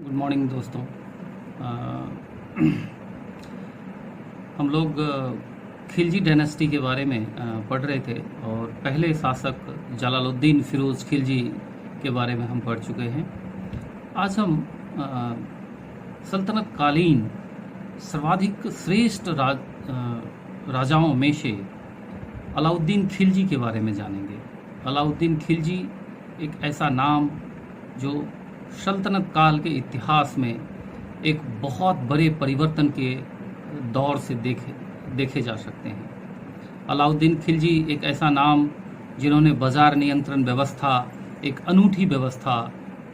Good morning दोस्तों। हम लोग खिलजी डायनेस्टी के बारे में पढ़ रहे थे और पहले शासक जलालुद्दीन फिरोज़ खिलजी के बारे में हम पढ़ चुके हैं। आज हम सल्तनत कालीन सर्वाधिक श्रेष्ठ राजाओं में से अलाउद्दीन खिलजी के बारे में जानेंगे। अलाउद्दीन खिलजी एक ऐसा नाम जो सल्तनत काल के इतिहास में एक बहुत बड़े परिवर्तन के दौर से देखे जा सकते हैं। अलाउद्दीन खिलजी एक ऐसा नाम जिन्होंने बाजार नियंत्रण व्यवस्था, एक अनूठी व्यवस्था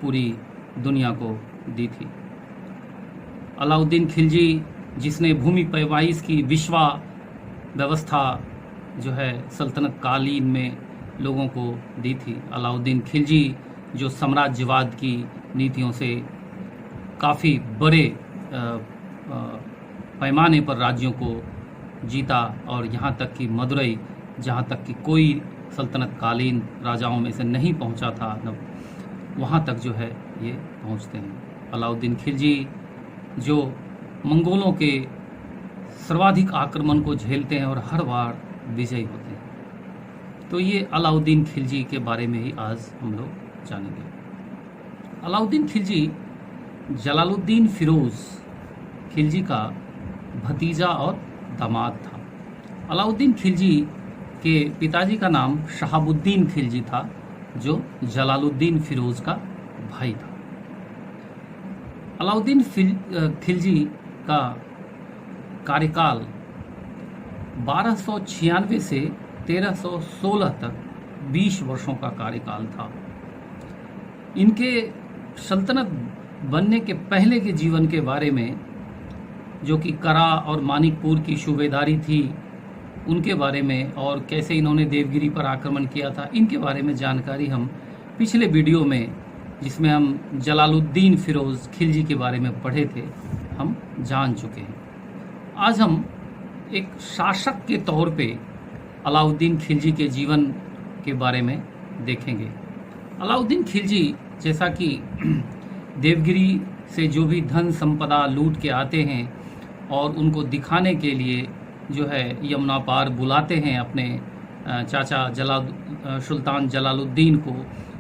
पूरी दुनिया को दी थी। अलाउद्दीन खिलजी जिसने भूमि पैमाइश की विश्वा व्यवस्था जो है सल्तनत कालीन में लोगों को दी थी। अलाउद्दीन खिलजी जो साम्राज्यवाद की नीतियों से काफ़ी बड़े पैमाने पर राज्यों को जीता और यहाँ तक कि मदुरई, जहाँ तक कि कोई सल्तनत कालीन राजाओं में से नहीं पहुँचा था, वहाँ तक जो है ये पहुँचते हैं। अलाउद्दीन खिलजी जो मंगोलों के सर्वाधिक आक्रमण को झेलते हैं और हर बार विजयी होते हैं। तो ये अलाउद्दीन खिलजी के बारे में ही आज हम लोग जानेंगे। अलाउद्दीन खिलजी जलालुद्दीन फिरोज खिलजी का भतीजा और दामाद था। अलाउद्दीन खिलजी के पिताजी का नाम शहाबुद्दीन खिलजी था, जो जलालुद्दीन फिरोज का भाई था। अलाउद्दीन खिलजी का कार्यकाल 1296 से 1316 तक 20 वर्षों का कार्यकाल था। इनके सल्तनत बनने के पहले के जीवन के बारे में, जो कि करा और मानिकपुर की सूबेदारी थी, उनके बारे में और कैसे इन्होंने देवगिरी पर आक्रमण किया था, इनके बारे में जानकारी हम पिछले वीडियो में, जिसमें हम जलालुद्दीन फिरोज खिलजी के बारे में पढ़े थे, हम जान चुके हैं। आज हम एक शासक के तौर पे अलाउद्दीन खिलजी के जीवन के बारे में देखेंगे। अलाउद्दीन खिलजी जैसा कि देवगिरी से जो भी धन संपदा लूट के आते हैं और उनको दिखाने के लिए जो है यमुना पार बुलाते हैं अपने चाचा सुल्तान जलालुद्दीन को,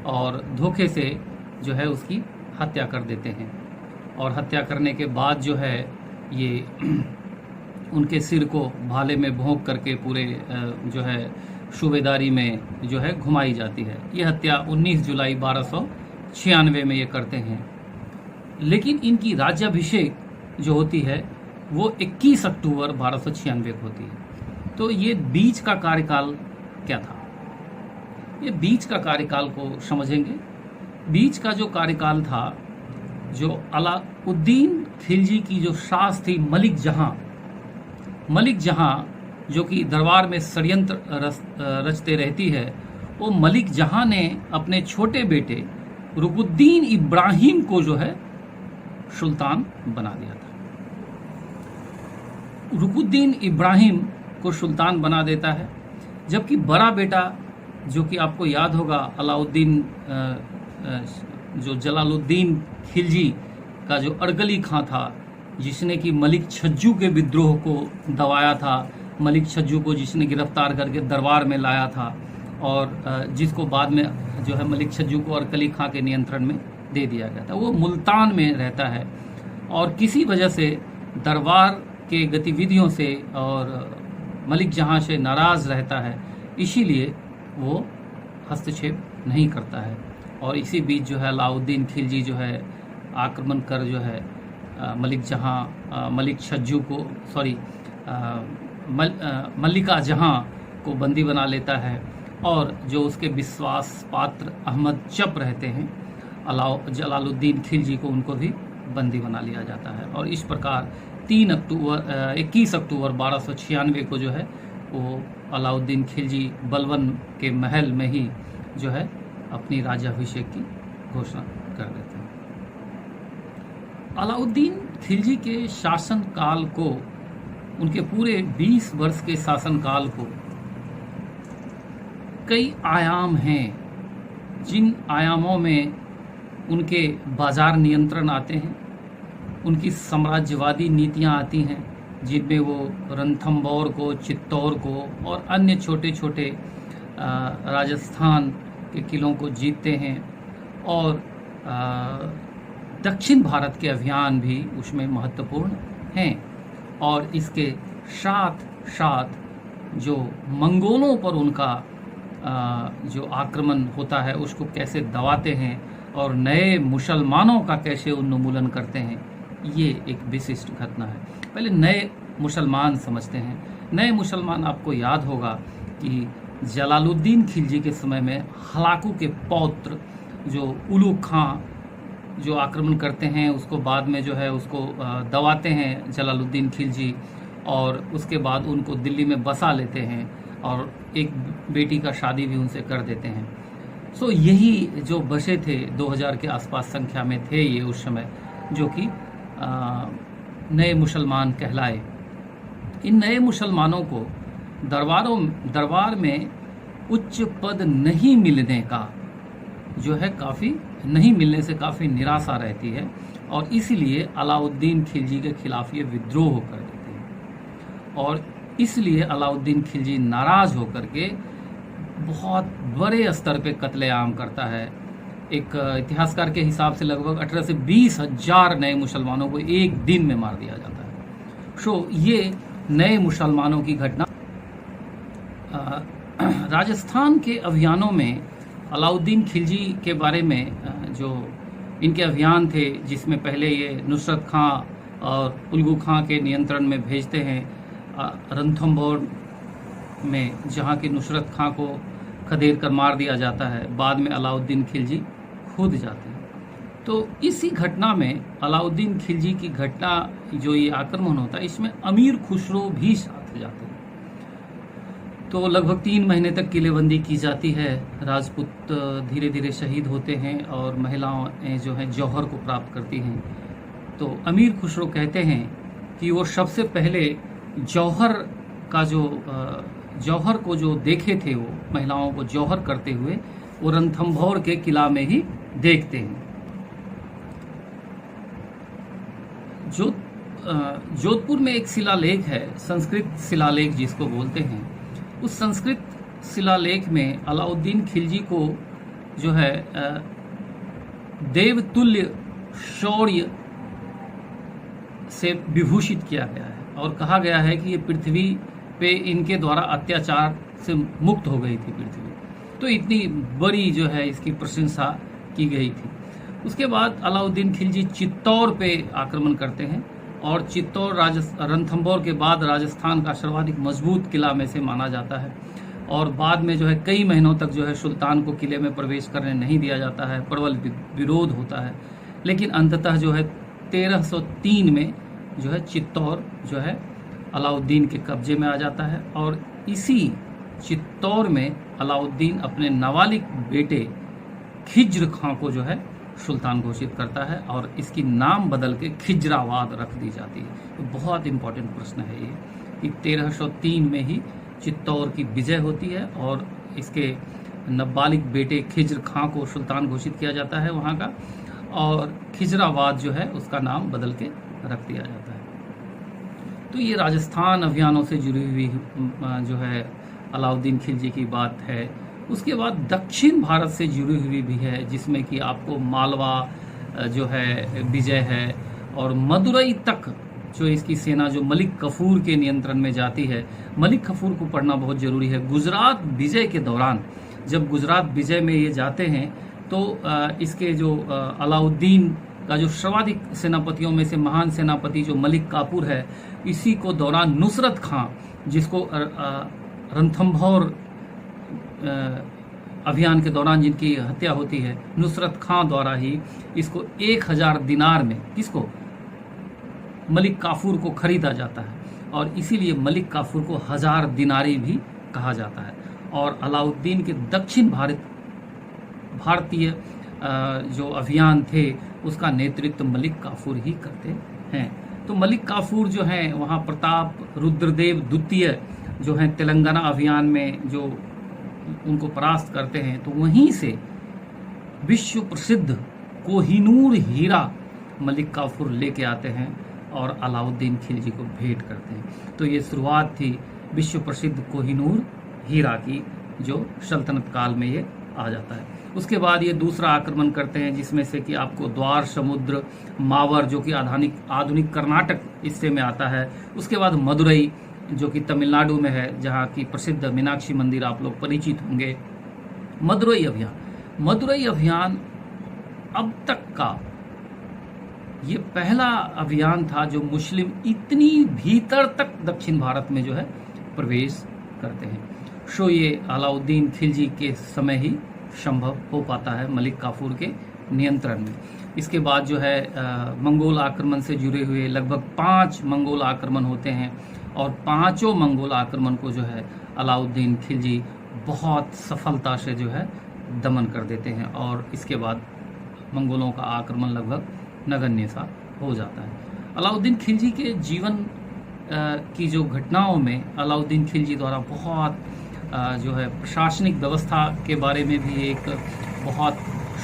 और धोखे से जो है उसकी हत्या कर देते हैं। और हत्या करने के बाद जो है ये उनके सिर को भाले में भोंक करके पूरे जो है सूबेदारी में जो है घुमाई जाती है। ये हत्या 19 जुलाई 1296 में ये करते हैं। लेकिन इनकी राज्याभिषेक जो होती है वो 21 अक्टूबर 1296 को होती है। तो ये बीच का कार्यकाल क्या था? ये बीच का कार्यकाल को समझेंगे। बीच का जो कार्यकाल था, जो अलाउद्दीन खिलजी की जो सास थी मलिक जहां जो कि दरबार में षड्यंत्र रचते रहती है, वो मलिक जहां ने अपने छोटे बेटे रुकुद्दीन इब्राहिम को जो है सुल्तान बना दिया था। रुकुद्दीन इब्राहिम को सुल्तान बना देता है, जबकि बड़ा बेटा जो कि आपको याद होगा अलाउद्दीन जो जलालुद्दीन खिलजी का जो अर्गली खां था, जिसने कि मलिक छज्जू के विद्रोह को दबाया था, मलिक छज्जू को जिसने गिरफ्तार करके दरबार में लाया था और जिसको बाद में जो है मलिक छज्जू को अरकली खां के नियंत्रण में दे दिया गया था। वो मुल्तान में रहता है और किसी वजह से दरबार के गतिविधियों से और मलिक जहां से नाराज़ रहता है, इसीलिए वो हस्तक्षेप नहीं करता है। और इसी बीच जो है अलाउद्दीन खिलजी जो है आक्रमण कर जो है मलिक छज्जू को मल्लिका जहां को बंदी बना लेता है, और जो उसके विश्वास पात्र अहमद चप रहते हैं जलालुद्दीन खिलजी को, उनको भी बंदी बना लिया जाता है। और इस प्रकार 21 अक्टूबर 1296 को जो है वो अलाउद्दीन खिलजी बलबन के महल में ही जो है अपनी राज्याभिषेक की घोषणा कर देते हैं। अलाउद्दीन खिलजी के शासन काल को, उनके पूरे 20 वर्ष के शासन काल को कई आयाम हैं, जिन आयामों में उनके बाजार नियंत्रण आते हैं, उनकी साम्राज्यवादी नीतियां आती हैं, जिनमें वो रणथंभौर को, चित्तौड़ को और अन्य छोटे छोटे राजस्थान के किलों को जीतते हैं। और दक्षिण भारत के अभियान भी उसमें महत्वपूर्ण हैं। और इसके साथ साथ जो मंगोलों पर उनका जो आक्रमण होता है उसको कैसे दबाते हैं और नए मुसलमानों का कैसे उन्मूलन करते हैं, ये एक विशिष्ट घटना है। पहले नए मुसलमान समझते हैं। नए मुसलमान, आपको याद होगा कि जलालुद्दीन खिलजी के समय में हलाकू के पौत्र जो उलुग खां जो आक्रमण करते हैं, उसको बाद में जो है उसको दबाते हैं जलालुद्दीन खिलजी, और उसके बाद उनको दिल्ली में बसा लेते हैं और एक बेटी का शादी भी उनसे कर देते हैं। सो यही जो बसे थे 2000 के आसपास संख्या में थे ये उस समय, जो कि नए मुसलमान कहलाए। इन नए मुसलमानों को दरबार में उच्च पद नहीं मिलने का जो है काफ़ी नहीं मिलने से काफ़ी निराशा रहती है, और इसीलिए अलाउद्दीन खिलजी के खिलाफ ये विद्रोह कर देते हैं। और इसलिए अलाउद्दीन खिलजी नाराज होकर के बहुत बड़े स्तर पे कत्लेआम करता है। एक इतिहासकार के हिसाब से लगभग 18 से 20 हजार नए मुसलमानों को एक दिन में मार दिया जाता है। सो ये नए मुसलमानों की घटना। राजस्थान के अभियानों में अलाउद्दीन खिलजी के बारे में जो इनके अभियान थे, जिसमें पहले ये नुसरत खां और उलगू खां के नियंत्रण में भेजते हैं रणथंभौर में, जहाँ की नुसरत खां को खदेड़ कर मार दिया जाता है। बाद में अलाउद्दीन खिलजी खुद जाते हैं। तो इसी घटना में अलाउद्दीन खिलजी की घटना जो ये आक्रमण होता है, इसमें अमीर खुसरो भी साथ जाते हैं। तो लगभग 3 महीने तक किलेबंदी की जाती है। राजपूत धीरे धीरे शहीद होते हैं और महिलाएं जो हैं जौहर को प्राप्त करती हैं। तो अमीर खुसरो कहते हैं कि वो सबसे पहले जौहर को जो देखे थे, वो महिलाओं को जौहर करते हुए वो रणथंभौर के किला में ही देखते हैं। जोधपुर में एक शिलालेख है, संस्कृत शिलालेख जिसको बोलते हैं। उस संस्कृत शिलालेख में अलाउद्दीन खिलजी को जो है देवतुल्य शौर्य से विभूषित किया गया है, और कहा गया है कि ये पृथ्वी पे इनके द्वारा अत्याचार से मुक्त हो गई थी पृथ्वी। तो इतनी बड़ी जो है इसकी प्रशंसा की गई थी। उसके बाद अलाउद्दीन खिलजी चित्तौड़ पे आक्रमण करते हैं, और चित्तौड़ रणथंभौर के बाद राजस्थान का सर्वाधिक मजबूत किला में से माना जाता है। और बाद में जो है कई महीनों तक जो है सुल्तान को किले में प्रवेश करने नहीं दिया जाता है, प्रबल विरोध होता है। लेकिन अंततः जो है 1303 में जो है चित्तौड़ जो है अलाउद्दीन के कब्जे में आ जाता है, और इसी चित्तौड़ में अलाउद्दीन अपने नाबालिग बेटे खिज्र खां को जो है सुल्तान घोषित करता है, और इसकी नाम बदल के खिजराबाद रख दी जाती है। तो बहुत इंपॉर्टेंट प्रश्न है ये कि 1303 में ही चित्तौड़ की विजय होती है, और इसके नाबालिग बेटे खिज्र खां को सुल्तान घोषित किया जाता है वहाँ का, और खिजराबाद जो है उसका नाम बदल के रख दिया जाता है। तो ये राजस्थान अभियानों से जुड़ी हुई जो है अलाउद्दीन खिलजी की बात है। उसके बाद दक्षिण भारत से जुड़ी हुई भी है, जिसमें कि आपको मालवा जो है विजय है, और मदुरई तक जो इसकी सेना जो मलिक कफूर के नियंत्रण में जाती है। मलिक कफूर को पढ़ना बहुत ज़रूरी है। गुजरात विजय के दौरान जब गुजरात विजय में ये जाते हैं, तो इसके जो अलाउद्दीन का जो सर्वाधिक सेनापतियों में से महान सेनापति जो मलिक काफूर है, इसी को दौरान नुसरत खां, जिसको रणथंभौर अभियान के दौरान जिनकी हत्या होती है, नुसरत खां द्वारा ही इसको 1000 दिनार में किसको मलिक काफूर को खरीदा जाता है, और इसीलिए मलिक काफूर को 1000 दिनारी भी कहा जाता है। और अलाउद्दीन के दक्षिण भारतीय जो अभियान थे उसका नेतृत्व मलिक काफूर ही करते हैं। तो मलिक काफूर जो हैं वहाँ प्रताप रुद्रदेव द्वितीय जो हैं तेलंगाना अभियान में जो उनको परास्त करते हैं, तो वहीं से विश्व प्रसिद्ध कोहिनूर हीरा मलिक काफूर लेके आते हैं और अलाउद्दीन खिलजी को भेंट करते हैं। तो ये शुरुआत थी विश्व प्रसिद्ध कोहिनूर हीरा की, जो सल्तनत काल में ये आ जाता है। उसके बाद ये दूसरा आक्रमण करते हैं, जिसमें से कि आपको द्वार समुद्र, मावर जो कि आधुनिक कर्नाटक हिस्से में आता है, उसके बाद मदुरई जो कि तमिलनाडु में है, जहाँ की प्रसिद्ध मीनाक्षी मंदिर आप लोग परिचित होंगे। मदुरई अभियान अब तक का ये पहला अभियान था जो मुस्लिम इतनी भीतर तक दक्षिण भारत में जो है प्रवेश करते हैं। सो ये अलाउद्दीन खिलजी के समय ही संभव हो पाता है मलिक काफूर के नियंत्रण में। इसके बाद जो है मंगोल आक्रमण से जुड़े हुए लगभग 5 मंगोल आक्रमण होते हैं और 5 मंगोल आक्रमण को जो है अलाउद्दीन खिलजी बहुत सफलता से जो है दमन कर देते हैं और इसके बाद मंगोलों का आक्रमण लगभग नगण्य सा हो जाता है। अलाउद्दीन खिलजी के जीवन की जो घटनाओं में अलाउद्दीन खिलजी द्वारा बहुत जो है प्रशासनिक व्यवस्था के बारे में भी एक बहुत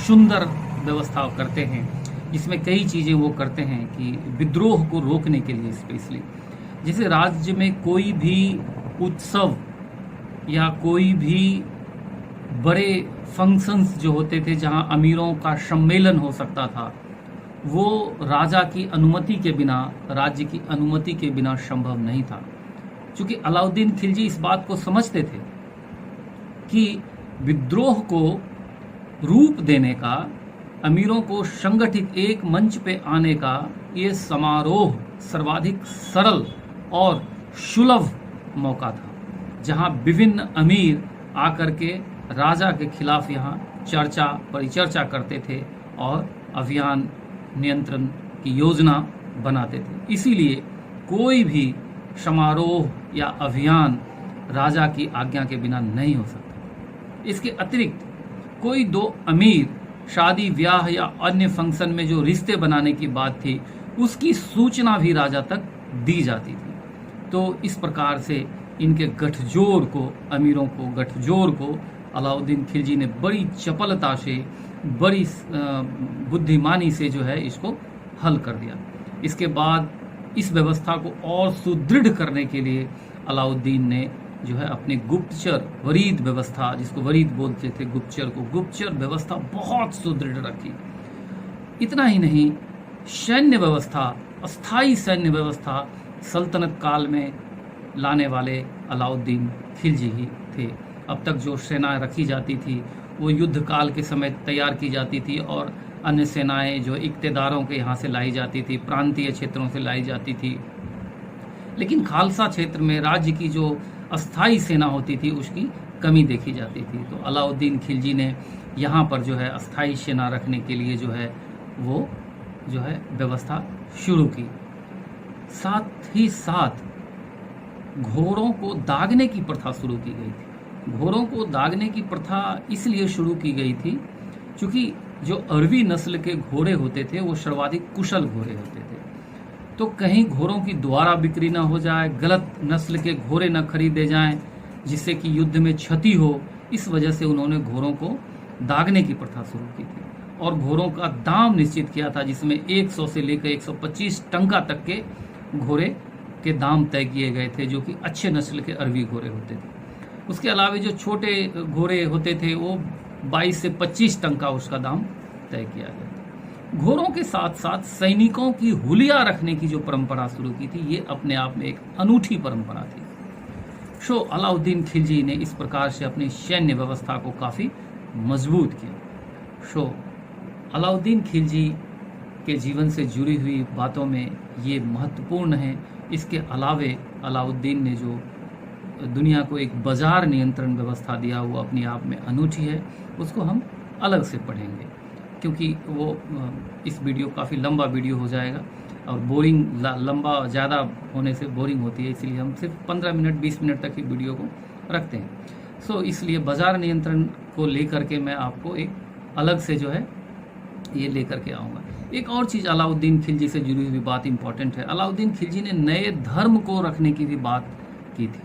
सुंदर व्यवस्था करते हैं, जिसमें कई चीज़ें वो करते हैं कि विद्रोह को रोकने के लिए स्पेशली, जैसे राज्य में कोई भी उत्सव या कोई भी बड़े फंक्शंस जो होते थे जहां अमीरों का सम्मेलन हो सकता था, वो राजा की अनुमति के बिना, राज्य की अनुमति के बिना संभव नहीं था। क्योंकि अलाउद्दीन खिलजी इस बात को समझते थे कि विद्रोह को रूप देने का, अमीरों को संगठित एक मंच पे आने का ये समारोह सर्वाधिक सरल और सुलभ मौका था, जहां विभिन्न अमीर आकर के राजा के खिलाफ यहाँ चर्चा परिचर्चा करते थे और अभियान नियंत्रण की योजना बनाते थे। इसीलिए कोई भी समारोह या अभियान राजा की आज्ञा के बिना नहीं हो सकता। इसके अतिरिक्त कोई 2 अमीर शादी ब्याह या अन्य फंक्शन में जो रिश्ते बनाने की बात थी, उसकी सूचना भी राजा तक दी जाती थी। तो इस प्रकार से इनके गठजोड़ को, अमीरों को गठजोड़ को अलाउद्दीन खिलजी ने बड़ी चपलता से, बड़ी बुद्धिमानी से जो है इसको हल कर दिया। इसके बाद इस व्यवस्था को और सुदृढ़ करने के लिए अलाउद्दीन ने जो है अपनी गुप्तचर वरीद व्यवस्था, जिसको वरीद बोलते थे गुप्तचर को, गुप्तचर व्यवस्था बहुत सुदृढ़ रखी। इतना ही नहीं, सैन्य व्यवस्था, अस्थाई सैन्य व्यवस्था सल्तनत काल में लाने वाले अलाउद्दीन खिलजी ही थे। अब तक जो सेना रखी जाती थी वो युद्ध काल के समय तैयार की जाती थी और अन्य सेनाएं जो इक्तेदारों के यहाँ से लाई जाती थी, प्रांतीय क्षेत्रों से लाई जाती थी। लेकिन खालसा क्षेत्र में राज्य की जो अस्थाई सेना होती थी उसकी कमी देखी जाती थी। तो अलाउद्दीन खिलजी ने यहाँ पर जो है अस्थाई सेना रखने के लिए जो है वो जो है व्यवस्था शुरू की। साथ ही साथ घोड़ों को दागने की प्रथा शुरू की गई थी। घोड़ों को दागने की प्रथा इसलिए शुरू की गई थी क्योंकि जो अरबी नस्ल के घोड़े होते थे वो सर्वाधिक कुशल घोड़े होते थे। तो कहीं घोड़ों की दोबारा बिक्री ना हो जाए, गलत नस्ल के घोड़े न खरीदे जाएं जिससे कि युद्ध में क्षति हो, इस वजह से उन्होंने घोड़ों को दागने की प्रथा शुरू की थी और घोड़ों का दाम निश्चित किया था, जिसमें 100 से लेकर 125 टंका तक के घोड़े के दाम तय किए गए थे, जो कि अच्छे नस्ल के अरबी घोड़े होते थे। उसके अलावा जो छोटे घोड़े होते थे वो 22 से 25 टंका उसका दाम तय किया गया था। घोड़ों के साथ साथ सैनिकों की हुलिया रखने की जो परंपरा शुरू की थी, ये अपने आप में एक अनूठी परंपरा थी। सो अलाउद्दीन खिलजी ने इस प्रकार से अपनी सैन्य व्यवस्था को काफ़ी मजबूत किया। सो अलाउद्दीन खिलजी के जीवन से जुड़ी हुई बातों में ये महत्वपूर्ण है। इसके अलावे अलाउद्दीन ने जो दुनिया को एक बाजार नियंत्रण व्यवस्था दिया वो अपने आप में अनूठी है, उसको हम अलग से पढ़ेंगे क्योंकि वो इस वीडियो काफ़ी लंबा वीडियो हो जाएगा और बोरिंग लंबा ज़्यादा होने से बोरिंग होती है, इसलिए हम सिर्फ 15 मिनट 20 मिनट तक की वीडियो को रखते हैं। सो इसलिए बाजार नियंत्रण को लेकर के मैं आपको एक अलग से जो है ये लेकर के आऊँगा। एक और चीज़ अलाउद्दीन खिलजी से जुड़ी हुई बात इंपॉर्टेंट है। अलाउद्दीन खिलजी ने नए धर्म को रखने की भी बात की थी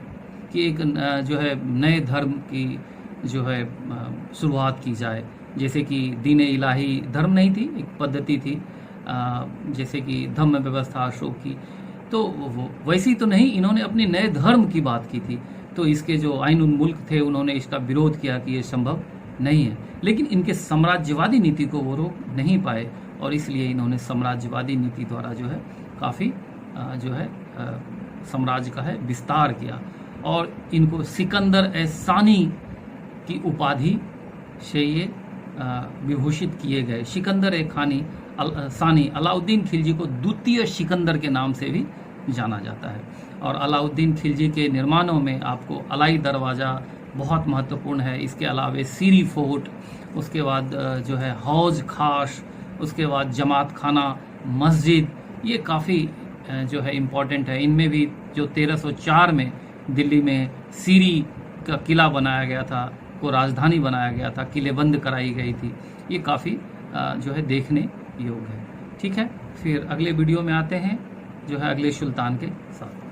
कि एक जो है नए धर्म की जो है शुरुआत की जाए, जैसे कि दीन इलाही धर्म नहीं थी, एक पद्धति थी, जैसे कि धम्म व्यवस्था अशोक की, तो वैसी तो नहीं, इन्होंने अपने नए धर्म की बात की थी। तो इसके जो आइन उल मुल्क थे उन्होंने इसका विरोध किया कि ये संभव नहीं है, लेकिन इनके साम्राज्यवादी नीति को वो रोक नहीं पाए और इसलिए इन्होंने साम्राज्यवादी नीति द्वारा जो है काफ़ी जो है साम्राज्य का है विस्तार किया और इनको सिकंदर ए सानी की उपाधि से ये विभूषित किए गए। सिकंदर ए सानी अलाउद्दीन खिलजी को द्वितीय सिकंदर के नाम से भी जाना जाता है और अलाउद्दीन खिलजी के निर्माणों में आपको अलाई दरवाज़ा बहुत महत्वपूर्ण है, इसके अलावे सीरी फोर्ट, उसके बाद जो है हौज खास, उसके बाद जमात खाना मस्जिद, ये काफ़ी जो है इम्पॉर्टेंट है। इनमें भी जो 1304 में दिल्ली में सीरी का किला बनाया गया था, को राजधानी बनाया गया था, किलेबंद कराई गई थी, ये काफ़ी जो है देखने योग्य है। ठीक है, फिर अगले वीडियो में आते हैं जो है अगले सुल्तान के साथ।